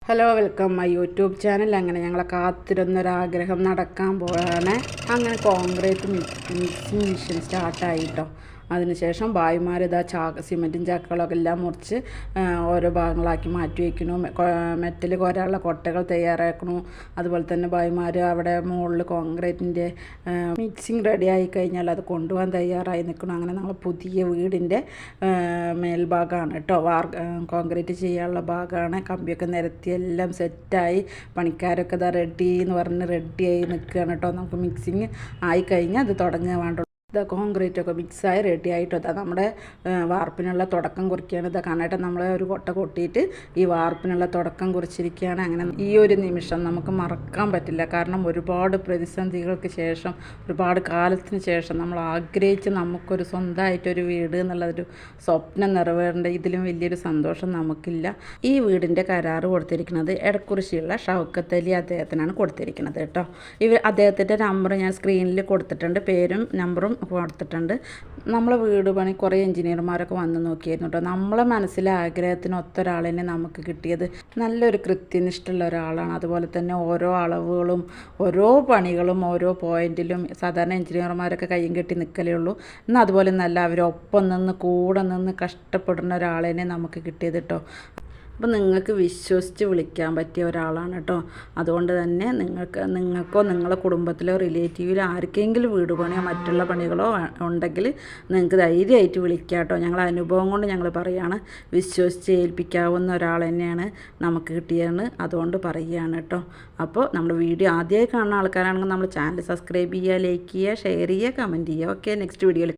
Hello welcome my YouTube channel. അങ്ങനെ ഞങ്ങളെ കാത്തിരുന്നൊരാഗ്രഹം നടക്കാൻ പോവാണ്. അങ്ങനെ കോൺക്രീറ്റ് മിക്സിംഗ് മെഷീൻ സ്റ്റാർട്ടായിട്ടോ. അതിനുശേഷം ഭായിമാർ ഇതാ സിമെൻറ്റും ചാക്കുകളൊക്കെ എല്ലാം മുറിച്ച് ഓരോ ഭാഗങ്ങളാക്കി മാറ്റി വയ്ക്കുന്നു. മെറ്റൽ കോരാനുള്ള കൊട്ടകൾ തയ്യാറാക്കണു. അതുപോലെ തന്നെ ഭായിമാർ അവിടെ മുകളിൽ കോൺക്രീറ്റിൻ്റെ മിക്സിങ് റെഡി ആയി കഴിഞ്ഞാൽ അത് കൊണ്ടുപോകാൻ തയ്യാറായി നിൽക്കണം. അങ്ങനെ ഞങ്ങൾ പുതിയ വീടിൻ്റെ മേൽഭാഗമാണ് കേട്ടോ, കോൺക്രീറ്റ് ചെയ്യാനുള്ള ഭാഗമാണ്. കമ്പിയൊക്കെ നിരത്തി എല്ലാം സെറ്റായി, പണിക്കാരൊക്കെ ഇതാ റെഡി എന്ന് പറഞ്ഞ് റെഡിയായി നിൽക്കുകയാണ് കേട്ടോ. നമുക്ക് മിക്സിങ് ആയി കഴിഞ്ഞാൽ അത് തുടങ്ങുക വേണ്ട. ഇതാ കോൺക്രീറ്റൊക്കെ മിക്സായി റെഡി ആയിട്ട് ഇതാ നമ്മുടെ വാർപ്പിനുള്ള തുടക്കം കുറിക്കുകയാണ്. ഇതാ കാണാനായിട്ട് നമ്മൾ ഒരു കൊട്ട കൊട്ടിയിട്ട് ഈ വാർപ്പിനുള്ള തുടക്കം കുറിച്ചിരിക്കുകയാണ്. അങ്ങനെ ഈ ഒരു നിമിഷം നമുക്ക് മറക്കാൻ പറ്റില്ല. കാരണം ഒരുപാട് പ്രതിസന്ധികൾക്ക് ശേഷം, ഒരുപാട് കാലത്തിന് ശേഷം നമ്മൾ ആഗ്രഹിച്ച് നമുക്കൊരു സ്വന്തമായിട്ടൊരു വീട് എന്നുള്ളൊരു സ്വപ്നം നിറവേറേണ്ട ഇതിലും വലിയൊരു സന്തോഷം നമുക്കില്ല. ഈ വീടിൻ്റെ കരാറ് കൊടുത്തിരിക്കുന്നത് എടക്കുറിശ്ശിയുള്ള ഷൗക്കത്ത് അലി അദ്ദേഹത്തിനാണ് കൊടുത്തിരിക്കുന്നത് കേട്ടോ. അദ്ദേഹത്തിൻ്റെ നമ്പർ ഞാൻ സ്ക്രീനിൽ കൊടുത്തിട്ടുണ്ട്, പേരും നമ്പറും കൊടുത്തിട്ടുണ്ട്. നമ്മളെ വീട് പണി കുറേ എഞ്ചിനീയർമാരൊക്കെ വന്ന് നോക്കിയായിരുന്നു കേട്ടോ. നമ്മളെ മനസ്സിലെ ആഗ്രഹത്തിന് ഒത്തൊരാളിനെ നമുക്ക് കിട്ടിയത് നല്ലൊരു കൃത്യനിഷ്ഠുള്ള ഒരാളാണ്. അതുപോലെ തന്നെ ഓരോ അളവുകളും ഓരോ പണികളും ഓരോ പോയിന്റിലും സാധാരണ എഞ്ചിനീയർമാരൊക്കെ കയ്യും കെട്ടി നിൽക്കലേ ഉള്ളൂ. എന്നാൽ അതുപോലെ നല്ല അവരൊപ്പം നിന്ന് കൂടെ നിന്ന് കഷ്ടപ്പെടുന്ന ഒരാളെന്നെ നമുക്ക് കിട്ടിയത് കേട്ടോ. അപ്പോൾ നിങ്ങൾക്ക് വിശ്വസിച്ച് വിളിക്കാൻ പറ്റിയ ഒരാളാണ് കേട്ടോ. അതുകൊണ്ട് തന്നെ നിങ്ങൾക്കോ നിങ്ങളുടെ കുടുംബത്തിലോ റിലേറ്റീവിലോ ആർക്കെങ്കിലും വീട് പണിയോ മറ്റുള്ള പണികളോ ഉണ്ടെങ്കിൽ നിങ്ങൾക്ക് ധൈര്യമായിട്ട് വിളിക്കാം കേട്ടോ. ഞങ്ങളെ അനുഭവം കൊണ്ട് ഞങ്ങൾ പറയുകയാണ്, വിശ്വസിച്ച് ഏൽപ്പിക്കാവുന്ന ഒരാൾ തന്നെയാണ് നമുക്ക് കിട്ടിയതെന്ന് അതുകൊണ്ട് പറയുകയാണ് കേട്ടോ. അപ്പോൾ നമ്മുടെ വീഡിയോ ആദ്യമായി കാണുന്ന ആൾക്കാരാണെങ്കിൽ നമ്മുടെ ചാനൽ സബ്സ്ക്രൈബ് ചെയ്യുക, ലൈക്ക് ചെയ്യുക, ഷെയർ ചെയ്യുക, കമൻറ്റ് ചെയ്യുക. ഓക്കെ, നെക്സ്റ്റ് വീഡിയോയിൽ